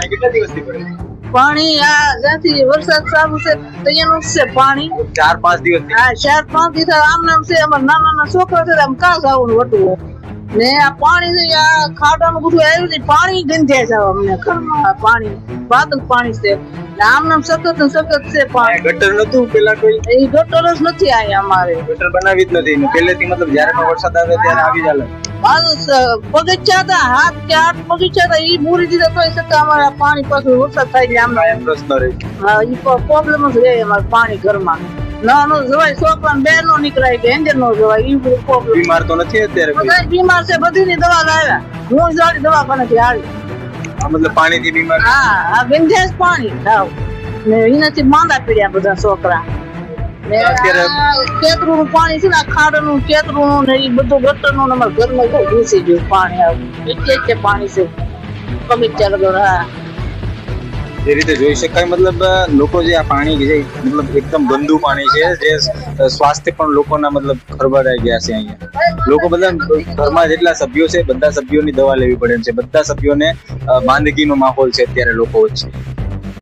પાણી કેટલા દિવસથી પડે છે? પાણી આ જ્યાંથી વરસાદ ચાલુ છે ત્યાંનું જ છે પાણી. 4-5 દિવસથી. આ 4-5 દિવસ આમ નામ છે. અમારા નાના નાના છોકરા છે આમ કાં જવાનું વટવું ને આ પાણી છે આ ખાડાનું બધું આવ્યું છે પાણી ગંધ્યા છે અમને ઘરમાં પાણી વાદળ પાણી છે ને આમ નામ સતત ને સતત છે પાણી. ગટર નતું પેલા કોઈ? એ ગટર જ નથી અહીંયા અમારે. ગટર બનાવી જ નથી ને પહેલેથી મતલબ જ્યારે પણ વરસાદ આવે ત્યારે આવી જાય. બગીચા હતા 7 કે 8 બગીચા હતા ઈ પૂરી દીધા તોય છતાં અમારે પાણી પાછું વરસાદ થાય એટલે આમ એમ પ્રશ્ન રહે. હા ઈ પ્રોબ્લેમ જ રહે અમારે પાણી ઘરમાં. નો જવાય છોકરા બે નો નીકળાય કે એન્જર નો જવાય ઈ બધું પ્રોબ્લેમ. બીમાર તો નથી અત્યારે કોઈ? બધા બીમાર છે બધીની દવા લાવ્યા. હું જાડી દવાખાનેથી આવી. મતલબ પાણીથી બીમાર? હા આ ગંધેશ પાણી હાવ ને એનાથી માંદા પડ્યા બધા છોકરા. ને કેતરું નું પાણી છે ને આ ખાડનું કેતરું નું ને ઈ બધું ગટર નું અમારા ઘરમાં બહુ ઘૂસી ગયું પાણી આવું એટલે પાણી છે બગીચા લગર. હા જે રીતે જોઈ શકાય મતલબ લોકો જે આ પાણી છે મતલબ એકદમ ગંદુ પાણી છે જે સ્વાસ્થ્ય પણ લોકોના મતલબ ખરબડાઈ ગયા છે. અહીંયા લોકો બધા ઘરમાં જેટલા સભ્યો છે બધા સભ્યોની દવા લેવી પડે એમ છે. બધા સભ્યોને માંદગીનો માહોલ છે અત્યારે લોકો વચ્ચે.